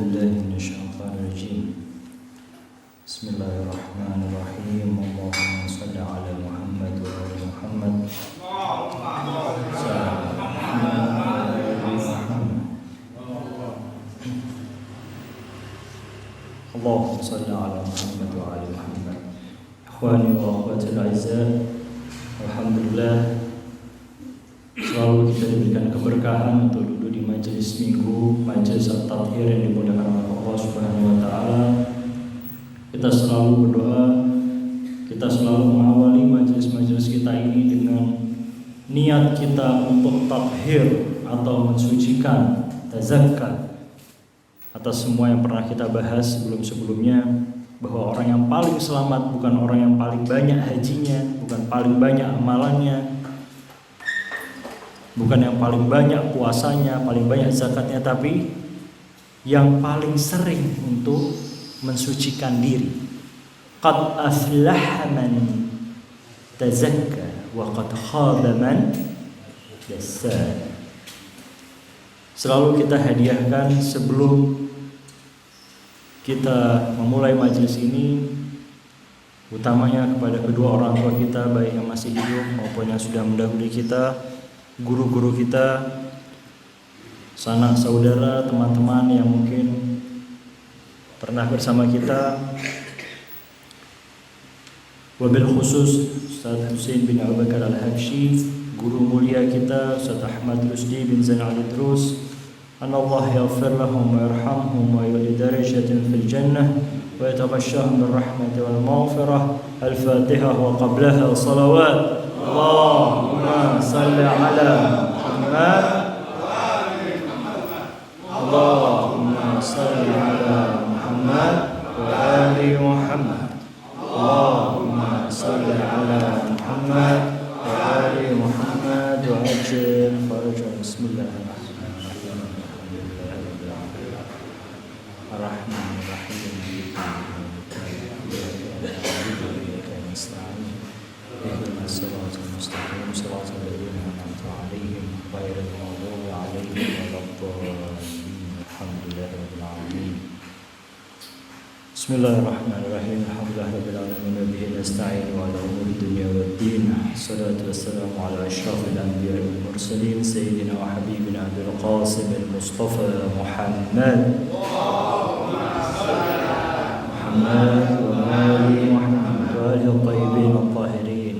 بالله من الشيطان الرجيم بسم الله الرحمن الرحيم اللهم صل على محمد وآل محمد اللهم صل على محمد وآل محمد. Ikhwani wa akhwati al-a'izzah, alhamdulillah selalu kita diberikan keberkahan untuk duduk di majelis minggu, majelis at-tathhir yang dimudahkan oleh Allah Subhanahu wa taala. Kita selalu berdoa, kita selalu mengawali majelis-majelis kita ini dengan niat kita untuk tathhir atau mensucikan, tazakka atas semua yang pernah kita bahas sebelum-sebelumnya, bahwa orang yang paling selamat bukan orang yang paling banyak hajinya, bukan paling banyak amalannya, bukan yang paling banyak puasanya, paling banyak zakatnya, tapi yang paling sering untuk mensucikan diri. Qad aflaha man tazakka wa qad khaba man dassaha. Selalu kita hadiahkan sebelum kita memulai majelis ini, utamanya kepada kedua orang tua kita, baik yang masih hidup maupun yang sudah mendahului kita, guru-guru kita, sanak saudara, teman-teman yang mungkin pernah bersama kita, wabil khusus Ustaz Husain bin Abu Bakar Al-Habsyi, guru mulia kita Ustaz Ahmad Rusdi bin Zain Al-Idrus. Allah yaghfir lahum wa yarhamhum wa yu'li darajatan fil jannah wa yataghashshahum bir rahmati wal maghfirah. Al-Fatihah wa qablaha salawat. Allahumma salli ala Muhammad. Allahumma salli ala Muhammad wa ali Muhammad. Allahumma salli ala Muhammad wa ali Muhammad wa ajil farajah. Bismillahirrahmanirrahim. Ar-Rahmanir-Rahim. Ihdinas siratal mustaqim, siratal ladzina an'amta 'alaihim ghairil maghdubi 'alaihim waladdallin. Alhamdulillahirabbil alamin. Bismillahirrahmanirrahim. Alhamdulillahirabbil alamin wa bihi nasta'in wa ala umuri dunya waddin. Shalatu wassalamu ala asyrafil anbiya'i wal mursalin sayyidina wa habibina Abil Qasim al-Mustafa Muhammad وآل محمد وآل الطيبين الطاهرين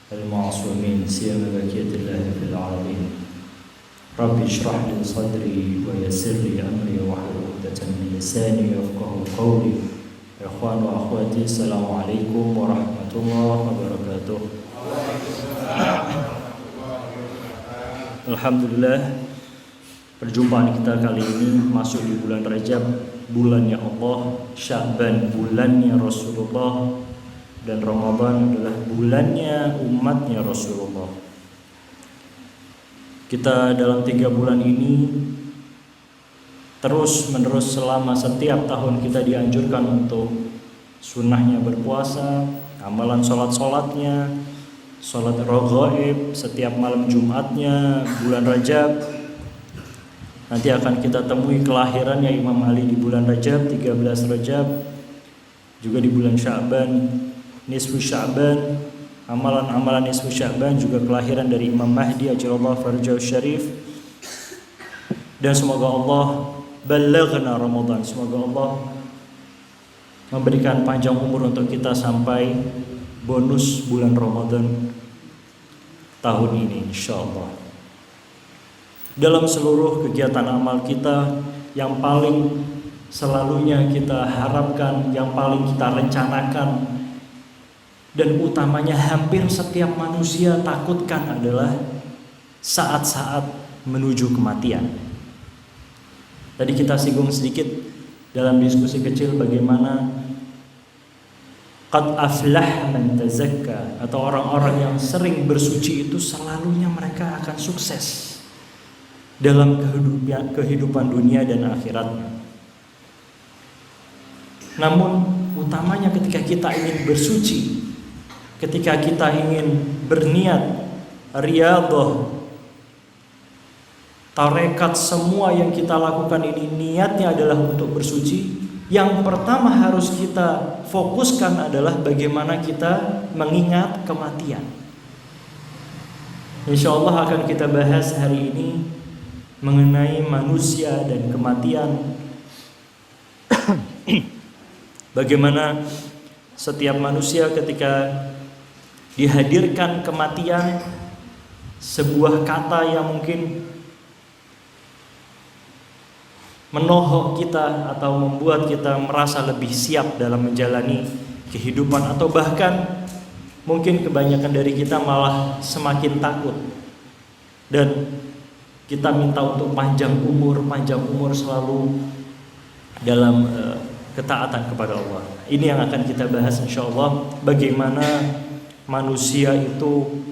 المعصومين سيما بقية الله في العالمين. رب اشرح لي صدري ويسر لي أمري واحلل عقدة من لساني يفقهوا قولي. إخوان وأخواتي السلام عليكم ورحمة الله وبركاته. Alhamdulillah, perjumpaan kita kali ini masuk di bulan Rajab, bulannya Allah, Sya'ban bulannya Rasulullah, dan Ramadan adalah bulannya umatnya Rasulullah. Kita dalam 3 bulan ini terus menerus selama setiap tahun kita dianjurkan untuk sunnahnya berpuasa, amalan sholat-sholatnya, sholat raghaib setiap malam Jumatnya, bulan Rajab. Nanti akan kita temui kelahirannya Imam Ali di bulan Rajab, 13 Rajab, juga di bulan Sya'ban, nisfu Sya'ban, amalan-amalan nisfu Sya'ban, juga kelahiran dari Imam Mahdi ajallahu farjahu syarif. Dan semoga Allah balaghna Ramadan, semoga Allah memberikan panjang umur untuk kita sampai bonus bulan Ramadan tahun ini insyaallah. Dalam seluruh kegiatan amal kita, yang paling selalunya kita harapkan, yang paling kita rencanakan, dan utamanya hampir setiap manusia takutkan adalah saat-saat menuju kematian. Tadi kita singgung sedikit dalam diskusi kecil bagaimana qad aflah man tazakka, atau orang-orang yang sering bersuci itu selalunya mereka akan sukses dalam kehidupan dunia dan akhiratnya. Namun utamanya ketika kita ingin bersuci, ketika kita ingin berniat riyadhah, tarekat semua yang kita lakukan ini niatnya adalah untuk bersuci, yang pertama harus kita fokuskan adalah bagaimana kita mengingat kematian. Insya Allah akan kita bahas hari ini mengenai manusia dan kematian. Bagaimana setiap manusia ketika dihadirkan kematian, sebuah kata yang mungkin menohok kita atau membuat kita merasa lebih siap dalam menjalani kehidupan, atau bahkan mungkin kebanyakan dari kita malah semakin takut dan kita minta untuk panjang umur selalu dalam ketaatan kepada Allah. Ini yang akan kita bahas insya Allah, bagaimana manusia itu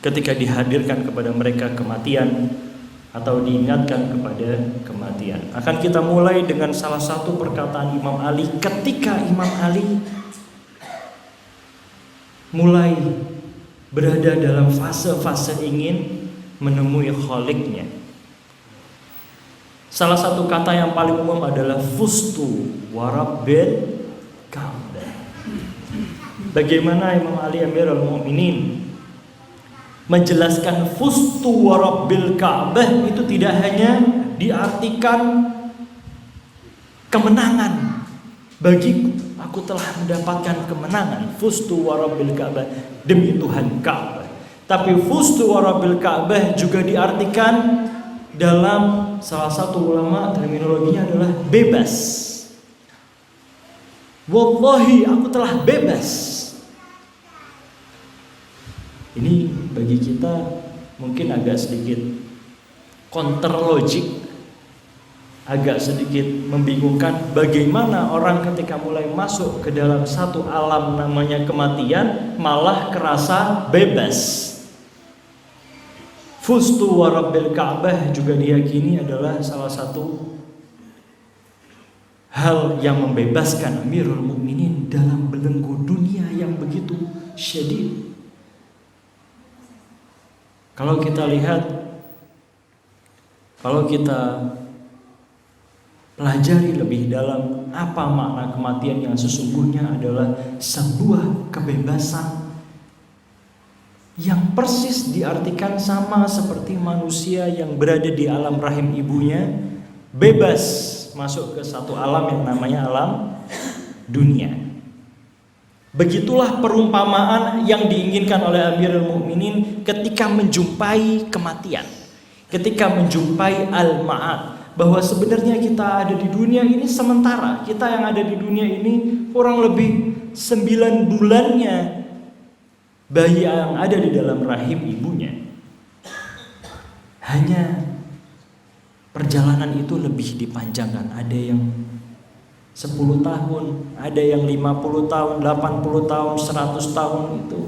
ketika dihadirkan kepada mereka kematian atau diingatkan kepada kematian. Akan kita mulai dengan salah satu perkataan Imam Ali ketika Imam Ali mulai berada dalam fase-fase ingin menemui Kholiknya. Salah satu kata yang paling umum adalah fustu warabbil Ka'bah. Bagaimana Imam Ali Amirul Mukminin menjelaskan fustu warabbil Ka'bah itu tidak hanya diartikan kemenangan bagiku, aku telah mendapatkan kemenangan, fustu warabbil Ka'bah, demi Tuhan Ka'bah. Tapi fustu warabbil Ka'bah juga diartikan dalam salah satu ulama terminologinya adalah bebas. Wallahi aku telah bebas. Ini bagi kita mungkin agak sedikit counter logic, agak sedikit membingungkan. Bagaimana orang ketika mulai masuk ke dalam satu alam namanya kematian malah kerasa bebas. Fustu warabbil Ka'bah juga diyakini adalah salah satu hal yang membebaskan Amirul Mukminin dalam belenggu dunia yang begitu syadid. Kalau kita lihat, kalau kita pelajari lebih dalam apa makna kematian yang sesungguhnya adalah sebuah kebebasan yang persis diartikan sama seperti manusia yang berada di alam rahim ibunya, bebas masuk ke satu alam yang namanya alam dunia. Begitulah perumpamaan yang diinginkan oleh Amirul Mukminin ketika menjumpai kematian, ketika menjumpai al-ma'ad, bahwa sebenarnya kita ada di dunia ini sementara. Kita yang ada di dunia ini kurang lebih 9 bulannya bayi yang ada di dalam rahim ibunya. Hanya perjalanan itu lebih dipanjangkan. Ada yang 10 tahun, ada yang 50 tahun, 80 tahun, 100 tahun itu.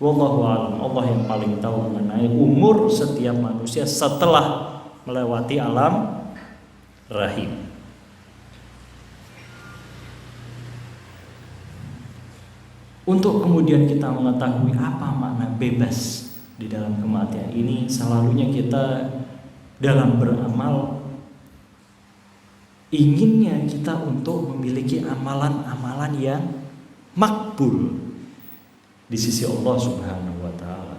Wallahu a'lam, Allah yang paling tahu mengenai umur setiap manusia setelah melewati alam rahim. Untuk kemudian kita mengetahui apa makna bebas di dalam kematian ini, selalunya kita dalam beramal inginnya kita untuk memiliki amalan-amalan yang makbul di sisi Allah Subhanahu wa taala.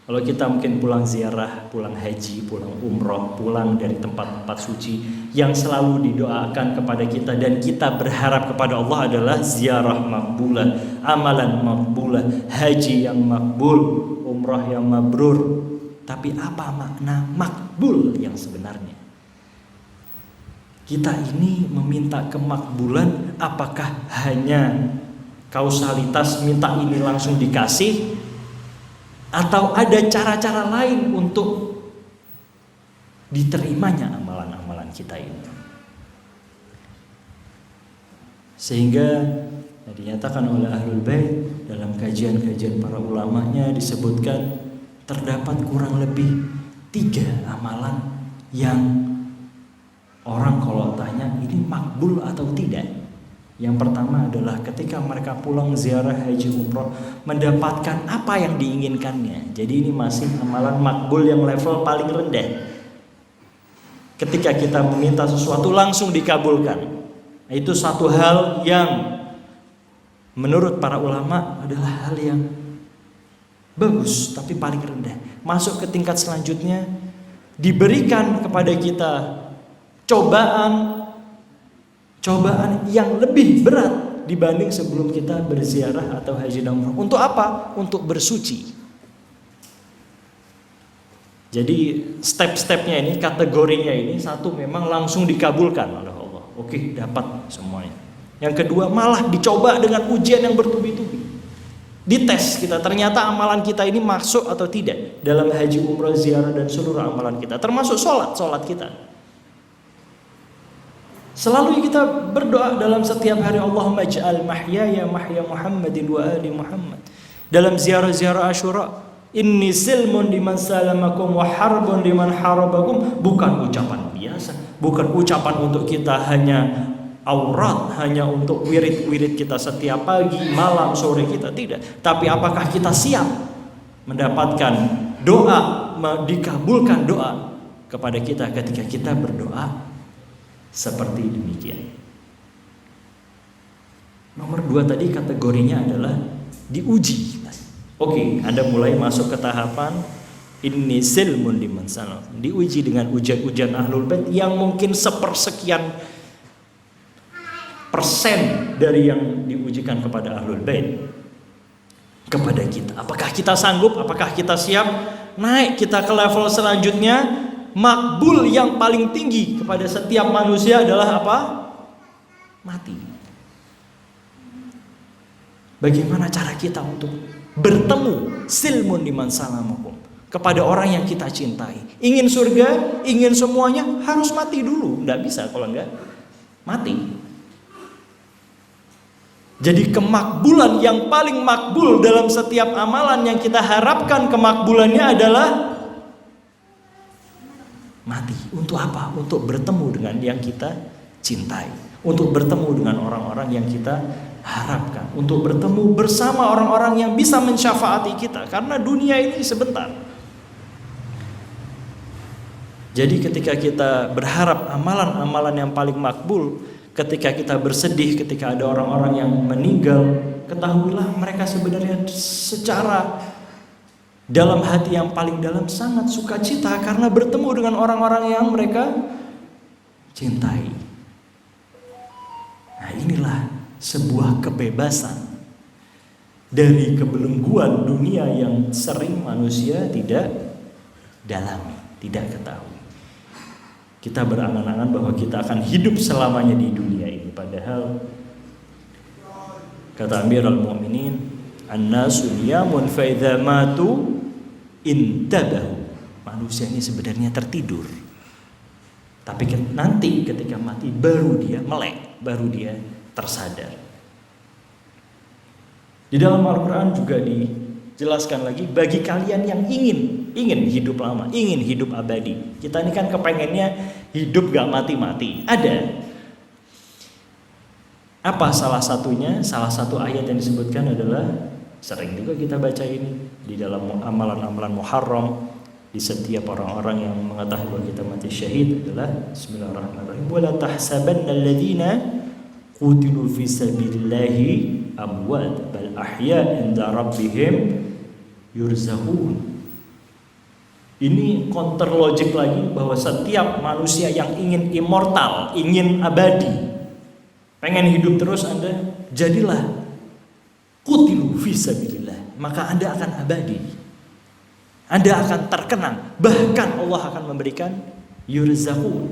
Kalau kita mungkin pulang ziarah, pulang haji, pulang umroh, pulang dari tempat-tempat suci, yang selalu didoakan kepada kita dan kita berharap kepada Allah adalah ziarah makbulah, amalan makbulah, haji yang makbul, umroh yang mabrur. Tapi apa makna makbul yang sebenarnya? Kita ini meminta kemakbulan, apakah hanya kausalitas minta ini langsung dikasih, atau ada cara-cara lain untuk diterimanya amalan-amalan kita ini? Sehingga dinyatakan oleh Ahlul Bait dalam kajian-kajian para ulamanya disebutkan terdapat kurang lebih 3 amalan yang orang kalau tanya ini makbul atau tidak, Yang pertama adalah ketika mereka pulang ziarah haji umroh mendapatkan apa yang diinginkannya. Jadi ini masih amalan makbul yang level paling rendah. Ketika kita meminta sesuatu langsung dikabulkan. Itu satu hal yang menurut para ulama adalah hal yang bagus tapi paling rendah. Masuk ke tingkat selanjutnya, diberikan kepada kita cobaan yang lebih berat dibanding sebelum kita berziarah atau haji dan umrah. Untuk apa? Untuk bersuci. Jadi step-stepnya ini, kategorinya ini, satu memang langsung dikabulkan oleh Allah. Oke, dapat semuanya. Yang kedua malah dicoba dengan ujian yang bertubi-tubi. Dites kita, ternyata amalan kita ini masuk atau tidak dalam haji, umrah, ziarah dan seluruh amalan kita, termasuk sholat kita. Selalu kita berdoa dalam setiap hari, Allahumma ij'al mahyaya mahya Muhammadin wa ali Muhammad. Dalam ziarah-ziarah Asyura, inni silmun liman salamakum wa harbun liman harabakum. Bukan ucapan biasa, bukan ucapan untuk kita hanya aurat, hanya untuk wirid-wirid kita setiap pagi, malam, sore kita, tidak. Tapi apakah kita siap mendapatkan doa, dikabulkan doa kepada kita ketika kita berdoa seperti demikian. Nomor 2 tadi kategorinya adalah diuji. Oke, Anda mulai masuk ke tahapan inni silmun liman salam. Diuji dengan ujian-ujian ahlul bait yang mungkin sepersekian persen dari yang diujikan kepada ahlul bait kepada kita. Apakah kita sanggup? Apakah kita siap? Naik kita ke level selanjutnya. Makbul yang paling tinggi kepada setiap manusia adalah apa? Mati. Bagaimana cara kita untuk bertemu silmun liman salamakum kepada orang yang kita cintai? Ingin surga, ingin semuanya, harus mati dulu. Nggak bisa kalau enggak mati. Jadi kemakbulan yang paling makbul dalam setiap amalan yang kita harapkan kemakbulannya adalah mati. Untuk apa? Untuk bertemu dengan yang kita cintai, untuk bertemu dengan orang-orang yang kita harapkan, untuk bertemu bersama orang-orang yang bisa mensyafaati kita, karena dunia ini sebentar. Jadi ketika kita berharap amalan-amalan yang paling makbul, ketika kita bersedih ketika ada orang-orang yang meninggal, ketahuilah mereka sebenarnya secara dalam hati yang paling dalam sangat sukacita karena bertemu dengan orang-orang yang mereka cintai. Nah, inilah sebuah kebebasan dari kebelengguan dunia yang sering manusia tidak dalami, tidak ketahui. Kita berangan-angan bahwa kita akan hidup selamanya di dunia ini, padahal kata Amirul Mukminin, an-nasu niyamun fa idza matu intabahu. Manusia ini sebenarnya tertidur. Tapi nanti ketika mati baru dia melek, baru dia tersadar. Di dalam Al-Qur'an juga dijelaskan lagi, bagi kalian yang ingin hidup lama, ingin hidup abadi. Kita ini kan kepengennya hidup gak mati-mati. Ada. Apa salah satunya? Salah satu ayat yang disebutkan adalah, sering juga kita baca ini di dalam amalan-amalan Muharram, di setiap orang-orang yang mengetahui bahwa kita mati syahid adalah bismillahirrahmanirrahim, wala tahsabanna alladziina qutilu fi sabilillahi amwat bal ahya' inda rabbihim yurzaqun. Ini counter logik lagi bahwa setiap manusia yang ingin immortal, ingin abadi, pengen hidup terus, Anda jadilah qutilu fi sabilillah, maka Anda akan abadi. Anda akan terkenang, bahkan Allah akan memberikan yurzaqun.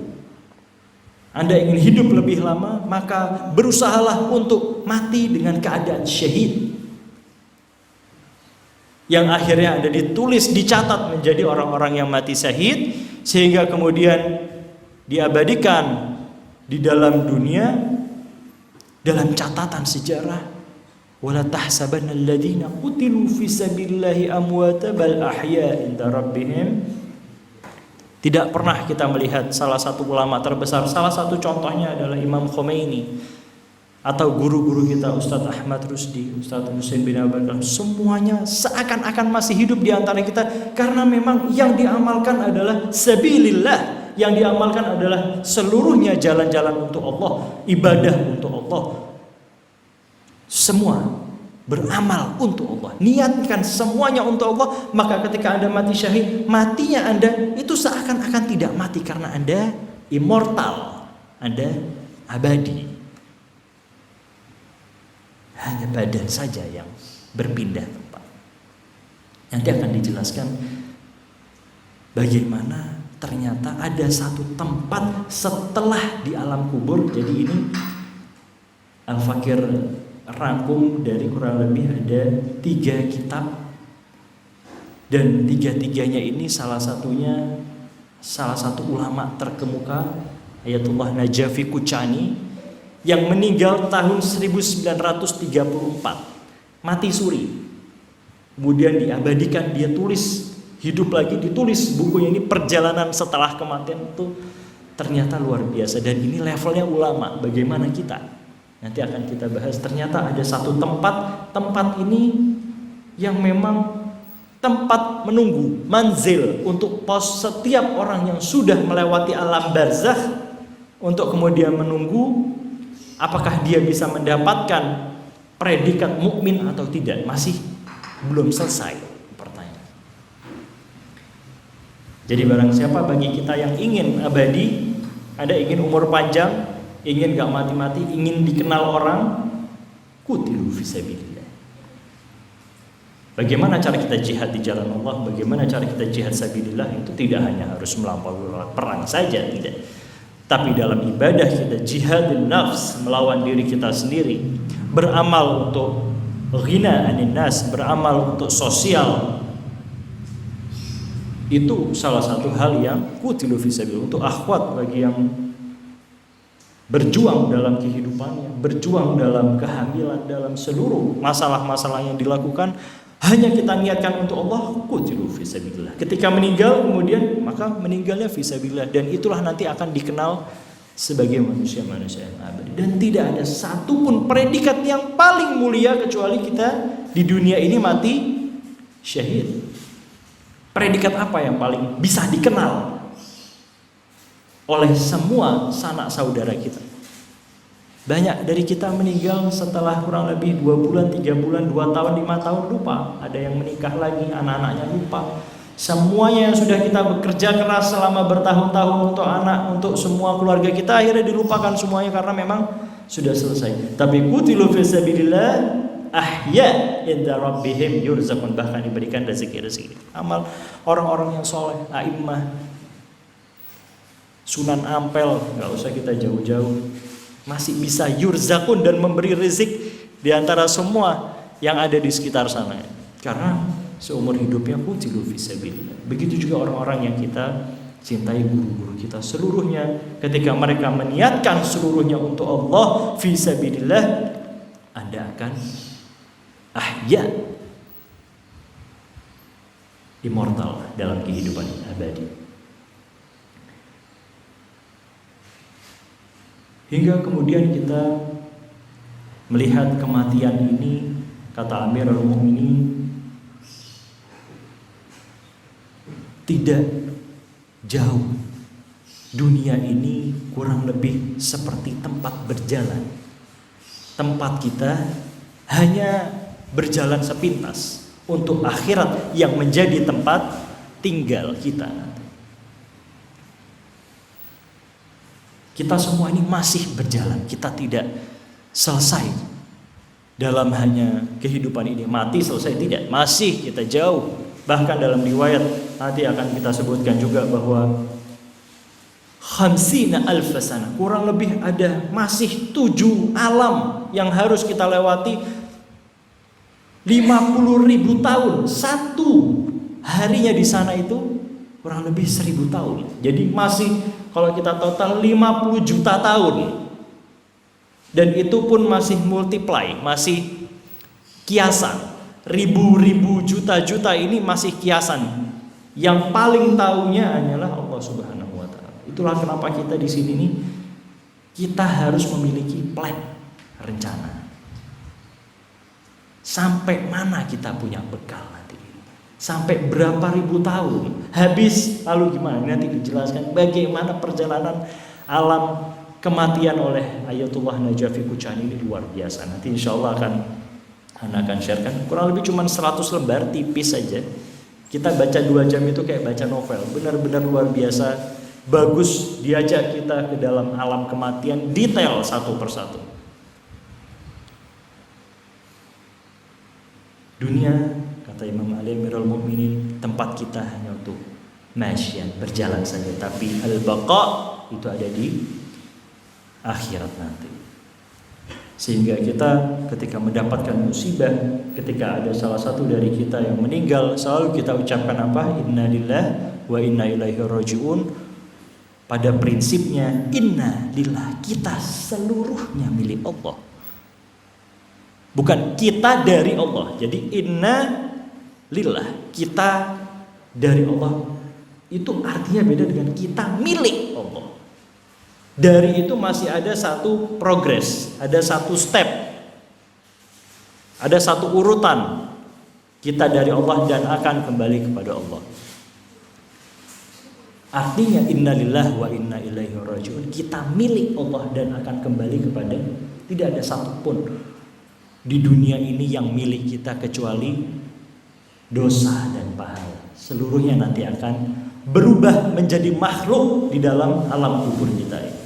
Anda ingin hidup lebih lama, maka berusahalah untuk mati dengan keadaan syahid, yang akhirnya Anda ditulis, dicatat menjadi orang-orang yang mati syahid, sehingga kemudian diabadikan di dalam dunia dalam catatan sejarah. Wala tahsabanna alladziina qutilu fi sabilillahi amwata bal ahya' inda rabbihim. Tidak pernah kita melihat salah satu ulama terbesar, salah satu contohnya adalah Imam Khomeini. atau guru-guru kita, Ustadz Ahmad Rusdi, Ustadz Husain bin Abu Bakar, semuanya seakan-akan masih hidup di antara kita, karena memang yang diamalkan adalah sabilillah, yang diamalkan adalah seluruhnya jalan-jalan untuk Allah, ibadah untuk Allah, semua beramal untuk Allah, niatkan semuanya untuk Allah. Maka ketika Anda mati syahid, matinya Anda itu seakan-akan tidak mati, karena Anda immortal, Anda abadi. Hanya badan saja yang berpindah tempat. Nanti akan dijelaskan bagaimana ternyata ada satu tempat setelah di alam kubur. Jadi ini Al-Fakir rangkum dari kurang lebih ada 3 kitab, dan 3-tiganya ini salah satu ulama terkemuka, Ayatullah Najafi Kucani, yang meninggal tahun 1934, mati suri, kemudian diabadikan, dia tulis, hidup lagi, ditulis bukunya ini, perjalanan setelah kematian. Itu ternyata luar biasa, dan ini levelnya ulama. Bagaimana kita? Nanti akan kita bahas. Ternyata ada satu tempat ini yang memang tempat menunggu, manzil, untuk pos setiap orang yang sudah melewati alam barzakh, untuk kemudian menunggu apakah dia bisa mendapatkan predikat mukmin atau tidak. Masih belum selesai pertanyaan. Jadi barang siapa bagi kita yang ingin abadi, Anda ingin umur panjang, ingin gak mati-mati, ingin dikenal orang, qutilu fisabilillah. Bagaimana cara kita jihad di jalan Allah, bagaimana cara kita jihad sabilillah, itu tidak hanya harus melampaui perang saja, tidak. Tapi dalam ibadah kita jihadun nafs, melawan diri kita sendiri, beramal untuk ghina anin nas, beramal untuk sosial. Itu salah satu hal yang qutilu fisabilillah, untuk akhwat, bagi yang berjuang dalam kehidupannya, berjuang dalam kehamilan, dalam seluruh masalah-masalah yang dilakukan, hanya kita niatkan untuk Allah, qutilu fisabilillah. Ketika meninggal kemudian, maka meninggalnya fisabilillah, dan itulah nanti akan dikenal sebagai manusia-manusia yang abadi. Dan tidak ada satupun predikat yang paling mulia kecuali kita di dunia ini mati syahid. Predikat apa yang paling bisa dikenal oleh semua sanak saudara kita? Banyak dari kita meninggal setelah kurang lebih 2 bulan, 3 bulan, 2 tahun, 5 tahun, lupa. Ada yang menikah lagi, anak-anaknya lupa. Semuanya yang sudah kita bekerja keras selama bertahun-tahun untuk anak, untuk semua keluarga kita, akhirnya dilupakan semuanya karena memang sudah selesai. Tapi qutilu fisabilillah ahya inda rabbihim yurzaqun, bahkan diberikan rezeki-rezeki. Amal orang-orang yang soleh, a'immah, Sunan Ampel, nggak usah kita jauh-jauh, masih bisa yurzakun, dan memberi rezeki di antara semua yang ada di sekitar sana, karena seumur hidupnya qutilu fisabilillah. Begitu juga orang-orang yang kita cintai, guru-guru kita seluruhnya, ketika mereka meniatkan seluruhnya untuk Allah fisabilillah, Anda akan ahya, immortal dalam kehidupan abadi. Hingga kemudian kita melihat kematian ini, kata Amirul Mukminin, tidak jauh. Dunia ini kurang lebih seperti tempat berjalan. Tempat kita hanya berjalan sepintas untuk akhirat yang menjadi tempat tinggal kita. Kita semua ini masih berjalan, kita tidak selesai dalam hanya kehidupan ini, mati selesai, tidak, masih kita jauh. Bahkan dalam riwayat nanti akan kita sebutkan juga bahwa 50 alf sana, kurang lebih ada masih 7 alam yang harus kita lewati. 50.000 tahun, satu harinya di sana itu kurang lebih 1000 tahun. Jadi masih, kalau kita total 50 juta tahun. Dan itu pun masih multiply, masih kiasan. Ribu-ribu juta-juta ini masih kiasan. Yang paling tahunya hanyalah Allah Subhanahu wa taala. Itulah kenapa kita di sini nih, kita harus memiliki plan, rencana. Sampai mana kita punya bekal nanti? Sampai berapa ribu tahun? Habis lalu gimana? Nanti dijelaskan bagaimana perjalanan alam kematian oleh Ayatullah Najafi Kuchani ini luar biasa. Nanti insya Allah akan sharekan. Kurang lebih cuma 100 lembar tipis saja. Kita baca 2 jam itu kayak baca novel. Benar-benar luar biasa. Bagus diajak kita ke dalam alam kematian detail satu persatu. Dunia, kata Imam Ali Amirul Mukminin, tempat kita hanya untuk masyan, berjalan saja. Tapi al-baqa itu ada di akhirat nanti. Sehingga kita ketika mendapatkan musibah, ketika ada salah satu dari kita yang meninggal, selalu kita ucapkan apa? Inna lillahi wa inna ilaihi raji'un. Pada prinsipnya inna lillah, kita seluruhnya milik Allah. Bukan kita dari Allah. Jadi inna lillah, kita dari Allah. Itu artinya beda dengan kita milik Allah. Dari itu masih ada satu progres, ada satu step, ada satu urutan. Kita dari Allah dan akan kembali kepada Allah. Artinya innalillahi wa inna ilaihi raji'un, kita milik Allah dan akan kembali kepada, tidak ada satupun di dunia ini yang milik kita kecuali dosa dan pahala. Seluruhnya nanti akan berubah menjadi makhluk di dalam alam kubur kita ini.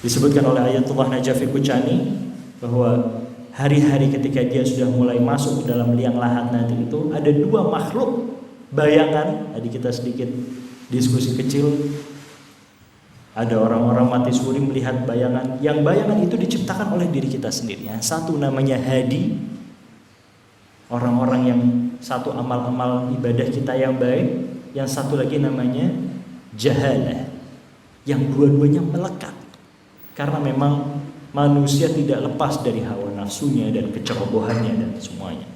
Disebutkan oleh Ayatullah Najafi Kuchani bahwa hari-hari ketika dia sudah mulai masuk ke dalam liang lahat nanti itu ada 2 makhluk bayangan. Tadi kita sedikit diskusi kecil. Ada orang-orang mati suri melihat bayangan. Yang bayangan itu diciptakan oleh diri kita sendiri. Yang satu namanya hadi, orang-orang yang satu amal-amal ibadah kita yang baik. Yang satu lagi namanya jahalah, yang dua-duanya melekat. Karena memang manusia tidak lepas dari hawa nafsunya dan kecerobohannya dan semuanya.